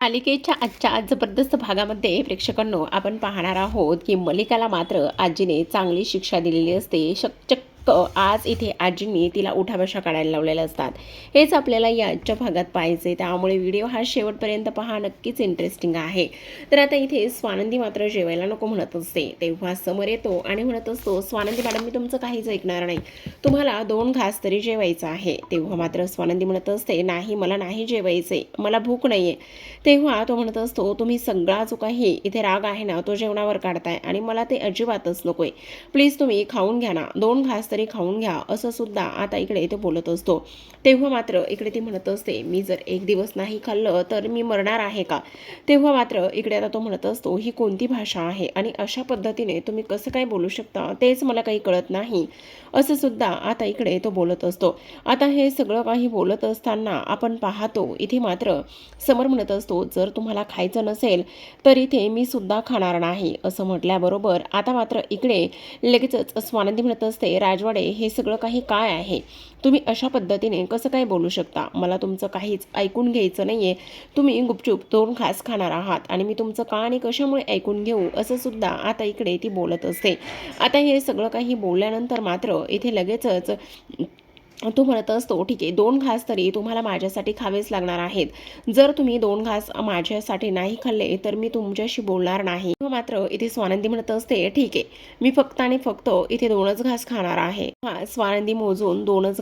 मालिकेच्या आजच्या जबरदस्त भागामध्ये प्रेक्षकांनो आपण पाहणार आहोत की मलिकाला मात्र आजीने चांगली शिक्षा दिलेली असते. चक्क आज इथे आजींनी तिला उठाबशा काढायला लावलेल्या असतात. हेच आपल्याला या आजच्या भागात पाहायचे, त्यामुळे व्हिडिओ हा शेवटपर्यंत पहा, नक्कीच इंटरेस्टिंग आहे. तर आता इथे स्वानंदी मात्र जेवायला नको म्हणत असते, तेव्हा समर येतो आणि म्हणत असतो, स्वानंदी मॅडम मी तुमचं काहीच ऐकणार नाही, तुम्हाला 2 घास तरी जेवायचं आहे. तेव्हा मात्र स्वानंदी म्हणत असते, नाही मला नाही जेवायचे, मला भूक नाहीये. तेव्हा तो म्हणत असतो, तुम्ही सगळा जो काही इथे राग आहे ना तो जेवणावर काढताय आणि मला ते अजिबातच नकोय, प्लीज तुम्ही खाऊन घ्या ना, 2 घास तरी खाऊन घ्या, असं सुद्धा आता इकडे तो बोलत असतो. तेव्हा मात्र इकडे ती म्हणत असते, मी जर 1 दिवस नाही खाल्लं तर मी मरणार आहे का? तेव्हा मात्र इकडे आता तो म्हणत असतो, ही कोणती भाषा आहे आणि अशा पद्धतीने तुम्ही कसं काय बोलू शकता तेच मला काही कळत नाही, असं सुद्धा आता इकडे तो बोलत असतो. आता हे सगळं काही बोलत असताना आपण पाहतो इथे मात्र समर म्हणत असतो, जर तुम्हाला खायचं नसेल तर इथे मी सुद्धा खाणार नाही, असं म्हटल्याबरोबर आता मात्र इकडे लगेचच स्वानंदी म्हणत असते, राजवाडे हे सगळं काही काय आहे? तुम्ही अशा पद्धतीने कसं काय बोलू शकता? मला तुमचं काहीच ऐकून घ्यायचं नाहीये, तुम्ही गुपचूप 2 घास खाणार आहात आणि मी तुमचं का आणि कशामुळे ऐकून घेऊ, असं सुद्धा आता इकडे ती बोलत असते. आता हे सगळं काही बोलल्यानंतर मात्र इथे लगेचच तो म्हणत असतो, ठीक आहे 2 घास तरी तुम्हाला माझ्यासाठी खावेच लागणार आहेत, जर तुम्ही 2 घास माझ्यासाठी नाही खाल्ले तर मी तुमच्याशी बोलणार नाही. मात्र इथे स्वानंदी म्हणत असते, ठीक आहे मी फक्त आणि फक्त इथे 2च घास खाणार आहे. स्वानंदी मोजून 2च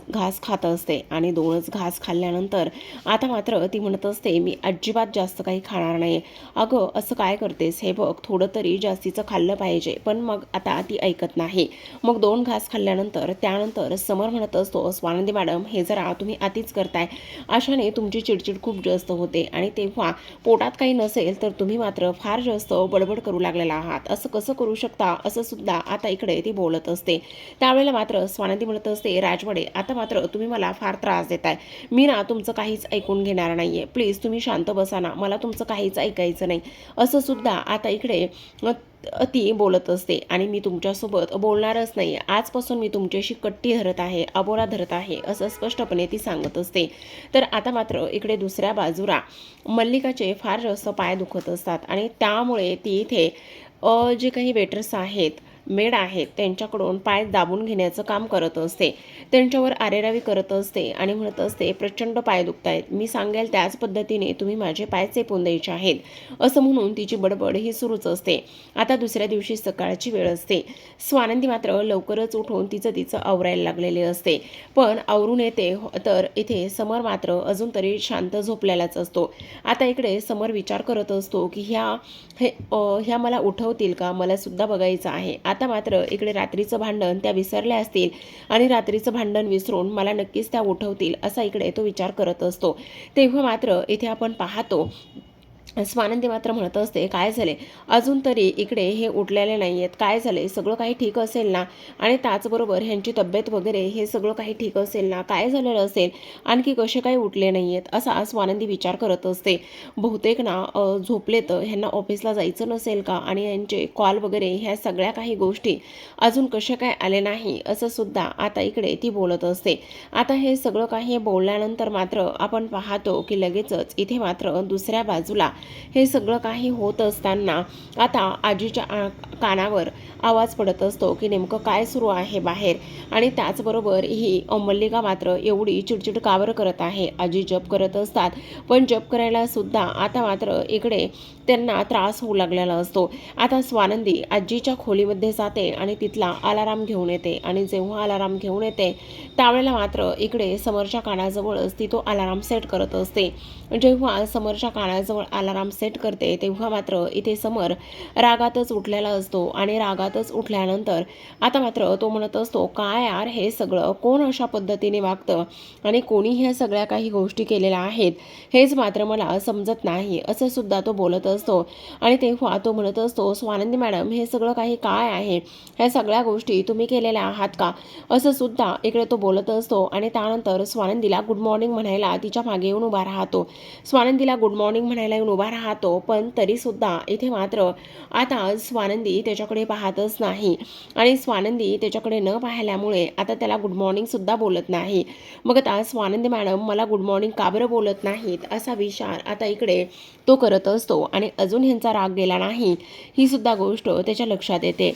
घास खात असते आणि 2च घास खाल्ल्यानंतर आता मात्र ती म्हणत असते, मी अजिबात जास्त काही खाणार नाही. अगं असं काय करतेस, हे बघ थोडं तरी जास्तीचं खाल्लं पाहिजे. पण मग आता ती ऐकत नाही. मग 2 घास खाल्ल्यानंतर त्यानंतर समर म्हणत असतो, स्वानंदी मॅडम हे जरा तुम्ही आतीच करताय, अशाने तुमची चिडचिड खूप जास्त होते आणि तेव्हा पोटात काही नसेल तर तुम्ही मात्र फार जास्त बडबड करू लागलेला आहात, असं कसं करू शकता, असं सुद्धा आता इकडे ती बोलत असते. त्यावेळेला मात्र स्वानंदी म्हणत असते, राजवाडे आता मात्र तुम्ही मला फार त्रास देताय, मी ना तुमचं काहीच ऐकून घेणार नाहीये, प्लीज तुम्ही शांत बसा ना, मला तुमचं काहीच ऐकायचं नाही, असं सुद्धा आता इकडे ती बोलत असते. आणि मी तुमच्यासोबत बोलणारच नाही, आजपासून मी तुमच्याशी कट्टी धरत आहे, अबोला धरत आहे, असं स्पष्टपणे ती सांगत असते. तर आता मात्र इकडे दुसऱ्या बाजूला मल्लिकाचे फार जास्त पाय दुखत असतात आणि त्यामुळे ती इथे जे काही वेटर्स आहेत, मेड आहेत, त्यांच्याकडून पाय दाबून घेण्याचं काम करत असते, त्यांच्यावर आरेरावी करत असते आणि म्हणत असते, प्रचंड पाय दुखत आहेत, मी सांगेल त्याच पद्धतीने तुम्ही माझे पाय चेपून द्यायचे आहेत, असं म्हणून तिची बडबड ही सुरूच असते. आता दुसऱ्या दिवशी सकाळची वेळ असते. स्वानंदी मात्र लवकरच उठून तिचं आवरायला लागलेले असते, पण आवरून येते तर इथे समर मात्र अजून तरी शांत झोपलेलाच असतो. आता इकडे समर विचार करत असतो की ह्या मला उठवतील का, मला सुद्धा बघायचं आहे. आता मात्र इकडे रात्रीचं भांडण त्या विसरल्या असतील आणि रात्रीचं भांडण विसरून मला नक्कीच त्या उठवतील, असा इकडे तो विचार करत असतो. तेव्हा मात्र इथे आपण पाहतो स्वानंदी मात्र म्हणत असते, काय झाले अजून तरी इकडे हे उठलेले नाही आहेत, काय झाले, सगळं काही ठीक असेल ना, आणि त्याचबरोबर ह्यांची तब्येत वगैरे हे सगळं काही ठीक असेल ना, काय झालेलं असेल, आणखी कसे काही उठले नाही आहेत, असा स्वानंदी विचार करत असते. बहुतेक ना झोपले तर ह्यांना ऑफिसला जायचं नसेल का, आणि यांचे कॉल वगैरे ह्या सगळ्या काही गोष्टी अजून कशा काय आले नाही, असं सुद्धा आता इकडे ती बोलत असते. आता हे सगळं काही बोलल्यानंतर मात्र आपण पाहतो की लगेचच इथे मात्र दुसऱ्या बाजूला हे सगळं काही होत असताना आता आजीच्या कानावर आवाज पडत असतो की नेमकं काय सुरू आहे बाहेर, आणि त्याचबरोबर ही मल्लिका मात्र एवढी चिडचिड कावर करत आहे. आजी जप करत असतात, पण जप करायला सुद्धा आता मात्र इकडे त्यांना त्रास होऊ लागलेला असतो. आता स्वानंदी आजीच्या खोलीमध्ये जाते आणि तिथला अलाराम घेऊन येते, आणि जेव्हा अलाराम घेऊन येते त्यावेळेला मात्र इकडे समरच्या कानाजवळच ती तो अलाराम सेट करत असते. जेव्हा समरच्या कानाजवळ अलाराम सेट करते तेव्हा मात्र इथे समर रागातच उठलेला असतो, आणि रागातच उठल्यानंतर आता मात्र तो म्हणत असतो, काय यार हे सगळं कोण अशा पद्धतीने वागतं आणि कोणी ह्या सगळ्या काही गोष्टी केलेल्या आहेत हेच मात्र मला समजत नाही, असं सुद्धा तो बोलत असतो. आणि तेव्हा तो म्हणत असतो, स्वानंदी मॅडम हे सगळं काही काय आहे, ह्या सगळ्या गोष्टी तुम्ही केलेल्या आहात का, असं सुद्धा इकडे तो बोलत असतो. आणि त्यानंतर स्वानंदीला गुड मॉर्निंग म्हणायला तिच्या मागे येऊन उभा राहतो. स्वानंदीला गुड मॉर्निंग म्हणायला येऊन उभा राहतो, पण तरीसुद्धा इथे मात्र आता स्वानंदी त्याच्याकडे पाहतच नाही आणि स्वानंदी त्याच्याकडे न पाहिल्यामुळे आता त्याला गुड मॉर्निंगसुद्धा बोलत नाही. मग आता स्वानंदी मॅडम मला गुड मॉर्निंग का बरं बोलत नाहीत असा विचार आता इकडे तो करत असतो आणि अजून ह्यांचा राग गेला नाही ही सुद्धा गोष्ट त्याच्या लक्षात येते.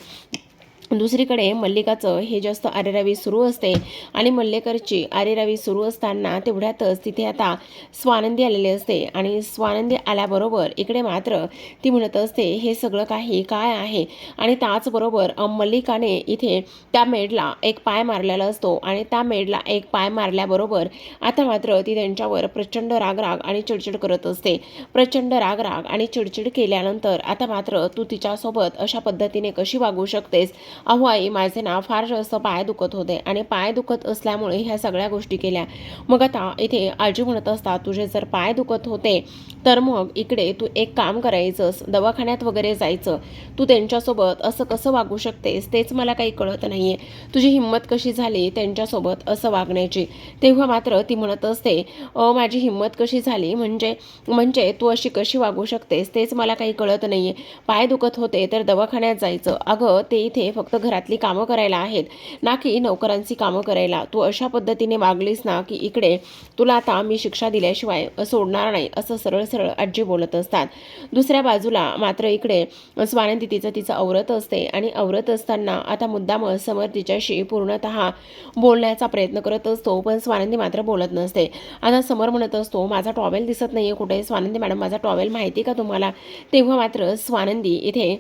दुसरीकडे मल्लिकाचं हे जास्त आरेरावी सुरू असते आणि मल्लेकरची आरेरावी सुरू असताना तेवढ्यातच तिथे आता स्वानंदी आलेली असते आणि स्वानंदी आल्याबरोबर इकडे मात्र ती म्हणत असते हे सगळं काही काय आहे आणि त्याचबरोबर मल्लिकाने इथे त्या मेडला एक पाय मारलेला असतो आणि त्या मेडला एक पाय मारल्याबरोबर आता मात्र ती त्यांच्यावर प्रचंड रागराग आणि चिडचिड करत असते. प्रचंड रागराग आणि चिडचिड केल्यानंतर आता मात्र तू तिच्यासोबत अशा पद्धतीने कशी वागू शकतेस. अहो आई माझे ना फार जास्त पाय दुखत होते आणि पाय दुखत असल्यामुळे ह्या सगळ्या गोष्टी केल्या. मग आता इथे आजी म्हणत असतात तुझे जर पाय दुखत होते तर मग इकडे तू एक काम करायचंस दवाखान्यात वगैरे जायचं. तू त्यांच्यासोबत असं कसं वागू शकतेस तेच मला काही कळत नाहीये. तुझी हिंमत कशी झाली त्यांच्यासोबत असं वागण्याची. तेव्हा मात्र ती म्हणत असते माझी हिंमत कशी झाली म्हणजे म्हणजे तू अशी कशी वागू शकतेस तेच मला काही कळत नाहीये. पाय दुखत होते तर दवाखान्यात जायचं. अगं ते इथे फक्त घरातली कामं करायला आहेत ना की नोकरांची कामं करायला. तू अशा पद्धतीने वागलीस ना की इकडे तुला आता मी शिक्षा दिल्याशिवाय सोडणार नाही असं सरळ सरळ आजी बोलत असतात. दुसऱ्या बाजूला मात्र इकडे स्वानंदी तिचं आवरत असते आणि आवरत असताना आता मुद्दाम समर तिच्याशी पूर्णतः बोलण्याचा प्रयत्न करत असतो पण स्वानंदी मात्र बोलत नसते. आता समर म्हणत असतो माझा टॉवेल दिसत नाहीये कुठे. स्वानंदी मॅडम माझा टॉवेल माहिती का तुम्हाला. तेव्हा मात्र स्वानंदी इथे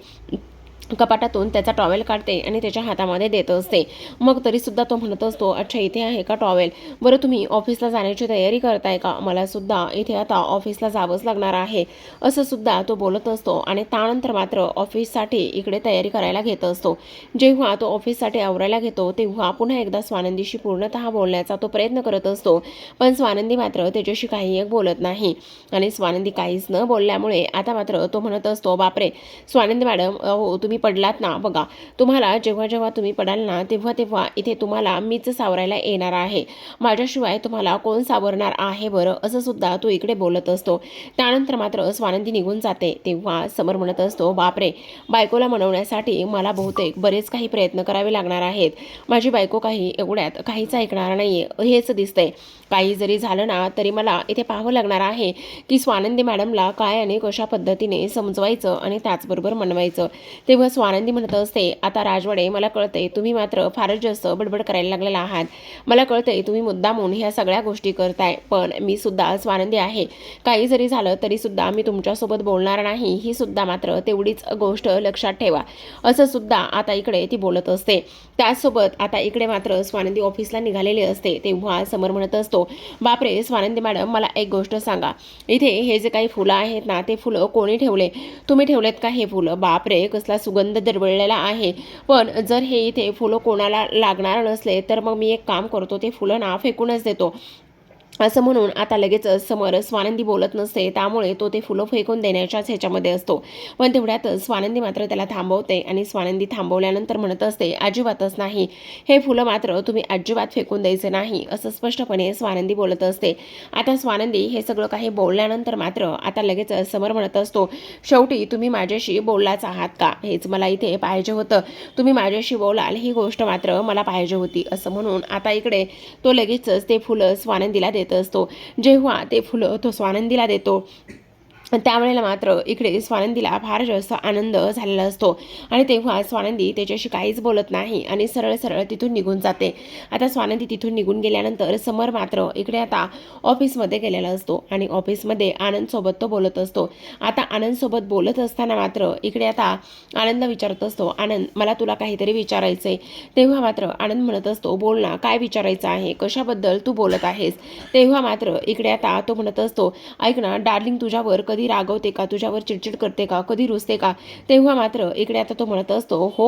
कपाटातून त्याचा टॉवेल काढते आणि त्याच्या हातामध्ये देत असते. मग तरीसुद्धा तो म्हणत असतो अच्छा इथे आहे का टॉवेल. बरं तुम्ही ऑफिसला जाण्याची तयारी करताय का. मला सुद्धा इथे आता ऑफिसला जावंच लागणार आहे असं सुद्धा तो बोलत असतो आणि त्यानंतर मात्र ऑफिससाठी इकडे तयारी करायला घेत असतो. जेव्हा तो ऑफिससाठी आवरायला घेतो तेव्हा पुन्हा एकदा स्वानंदीशी पूर्णतः बोलण्याचा तो प्रयत्न करत असतो पण स्वानंदी मात्र त्याच्याशी काही एक बोलत नाही आणि स्वानंदी काहीच न बोलल्यामुळे आता मात्र तो म्हणत असतो बापरे स्वानंदी मॅडम हो तुम्ही पडलात ना. बघा तुम्हाला जेव्हा जेव्हा तुम्ही पडाल ना तेव्हा तेव्हा इथे तुम्हाला मीच सावरायला येणार आहे. माझ्याशिवाय तुम्हाला कोण सावरणार आहे बरं असं सुद्धा तो इकडे बोलत असतो. त्यानंतर मात्र स्वानंदी निघून जाते. तेव्हा समर म्हणत असतो बापरे बायकोला मनवण्यासाठी मला बहुतेक बरेच काही प्रयत्न करावे लागणार आहेत. माझी बायको काही एवढ्यात काहीच ऐकणार नाहीये हेच दिसतंय. काही जरी झालं ना तरी मला इथे पाहावं लागणार आहे की स्वानंदी मॅडमला काय आणि कशा पद्धतीने समजवायचं आणि त्याचबरोबर मनवायचं. तेव्हा स्वानंदी म्हणत असते आता राजवाडे मला कळतंय तुम्ही मात्र फारच जास्त बडबड करायला लागलेला आहात. मला कळतंय तुम्ही मुद्दामून ह्या सगळ्या गोष्टी करताय पण मी सुद्धा स्वानंदी आहे. काही जरी झालं तरी सुद्धा मी तुमच्यासोबत बोलणार नाही ही सुद्धा मात्र तेवढीच गोष्ट लक्षात ठेवा असं सुद्धा आता इकडे ती बोलत असते. त्याचसोबत आता इकडे मात्र स्वानंदी ऑफिसला निघालेली असते. तेव्हा समर म्हणत असतो बापरे स्वानंदी मॅडम मला एक गोष्ट सांगा इथे हे जे काही फुलं आहेत ना ते फुलं कोणी ठेवले. तुम्ही ठेवलेत का हे फुलं. बापरे कसला सुगंध दरवळलेला आहे. पण जर हे इथे फुलं कोणाला लागणार नसले तर मग मी एक काम करतो ते फुलं ना फेकूनच देतो असं म्हणून आता लगेच समर स्वानंदी बोलत नसते त्यामुळे तो ते फुलं फेकून देण्याच्याच ह्याच्यामध्ये असतो. पण तेवढ्यात स्वानंदी मात्र त्याला थांबवते आणि स्वानंदी थांबवल्यानंतर म्हणत असते अजिबातच नाही हे फुलं मात्र तुम्ही अजिबात फेकून द्यायचे नाही असं स्पष्टपणे स्वानंदी बोलत असते. आता स्वानंदी हे सगळं काही बोलल्यानंतर मात्र आता लगेच समर म्हणत असतो शेवटी तुम्ही माझ्याशी बोललाच आहात का हेच मला इथे पाहिजे होतं. तुम्ही माझ्याशी बोलाल ही गोष्ट मात्र मला पाहिजे होती असं म्हणून आता इकडे तो लगेचच ते फुलं स्वानंदीला देत असतो. जेव्हा ते फुलं तो स्वानंदीला देतो त्यावेळेला मात्र इकडे स्वानंदीला फार जास्त आनंद झालेला असतो आणि तेव्हा स्वानंदी त्याच्याशी काहीच बोलत नाही आणि सरळ सरळ तिथून निघून जाते. आता स्वानंदी तिथून निघून गेल्यानंतर समर मात्र इकडे आता ऑफिसमध्ये गेलेला असतो आणि ऑफिसमध्ये आनंदसोबत तो बोलत असतो. आता आनंदसोबत बोलत असताना मात्र इकडे आता आनंदला विचारत असतो आनंद मला तुला काहीतरी विचारायचं आहे. तेव्हा मात्र आनंद म्हणत असतो बोल ना काय विचारायचं आहे कशाबद्दल तू बोलत आहेस. तेव्हा मात्र इकडे आता तो म्हणत असतो ऐक ना डार्लिंग तुझ्यावर कधी रागवते का तुझ्यावर चिडचिड करते का कधी रुसते का. तेव्हा मात्र इकडे आता तो म्हणत असतो हो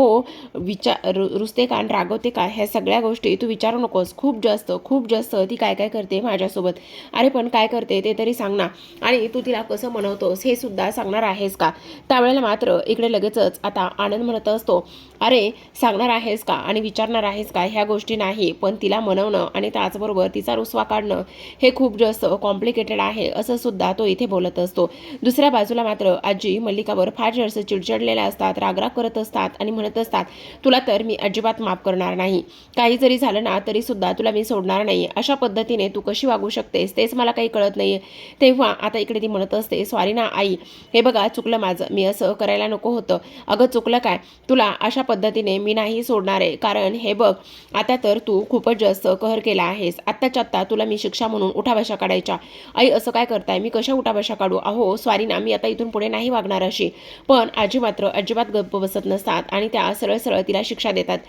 रुसते का आणि रागवते का ह्या सगळ्या गोष्टी तू विचारू नकोस. खूप जास्त ती काय काय करते माझ्यासोबत. अरे पण काय करते ते तरी सांग ना आणि तू तिला कसं मनवतोस हे सुद्धा सांगणार आहेस का. त्यावेळेला मात्र इकडे लगेचच आता आनंद म्हणत असतो अरे सांगणार आहेस का आणि विचारणार आहेस का ह्या गोष्टी नाही पण तिला मनवणं आणि त्याचबरोबर तिचा रुसवा काढणं हे खूप जास्त कॉम्प्लिकेटेड आहे असं सुद्धा तो इथे बोलत असतो. दुसऱ्या बाजूला मात्र आजी मल्लिकावर फार जास्त चिडचिडलेल्या असतात, रागराग करत असतात आणि म्हणत असतात, तुला तर मी अजिबात माफ करणार नाही. काही जरी झालं ना तरी सुद्धा तुला मी सोडणार नाही. अशा पद्धतीने तू कशी वागू शकतेस तेच मला काही कळत नाहीये. तेव्हा आता इकडे ती म्हणत असते, सॉरी ना आई, हे बघा चुकलं माझं, मी असं करायला नको होतं. अगं चुकलं काय, तुला अशा पद्धतीने मी नाही सोडणार आहे. कारण हे बघ, आता तर तू खूपच जास्त कहर केला आहेस. आत्ताच्या आत्ता तुला मी शिक्षा म्हणून उठाबशा काढायच्या. आई असं काय करताय, मी कशा उठाबशा काढू? अहो सॉरी ना, मी आता इथून पुढे नाही वागणार अशी. पण आजी मात्र अजिबात गप्प बसत नसतात आणि त्या सरळ सरळ तिला शिक्षा देतात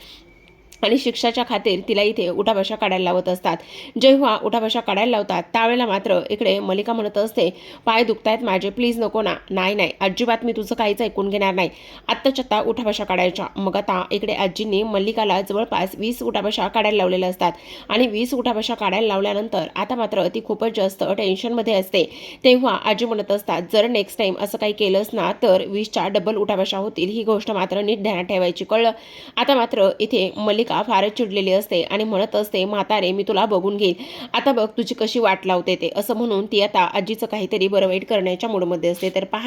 आणि शिक्षाच्या खातीर तिला इथे उठाबशा काढायला लावत असतात. जेव्हा उठाबशा काढायला लावतात त्यावेळेला मात्र इकडे मल्लिका म्हणत असते, पाय दुखतायत माझे, प्लीज नको ना. नाही नाही अजिबात मी तुझं काहीच ऐकून घेणार नाही. आत्ताच्या आत्ता उठाबशा काढायच्या. मग आता इकडे आजींनी मल्लिकाला जवळपास 20 उठाबशा काढायला लावलेल्या असतात आणि 20 उठाबशा काढायला लावल्यानंतर आता मात्र ती खूपच जास्त टेन्शनमध्ये असते. तेव्हा आजी म्हणत असतात, जर नेक्स्ट टाईम असं काही केलंस ना तर 20च्या डबल उठाबशा होतील, ही गोष्ट मात्र नीट ध्यानात ठेवायची, कळलं? आता मात्र इथे मल्लिका फारच चिडलेली असते आणि म्हणत असते, म्हातारे मी तुला बघून घेईल, आता बघ तुझी कशी वाट लावते ते, असं म्हणून ती आता आजीचं काहीतरी बरं वाईट करण्याच्या मूडमध्ये असते. तर पहा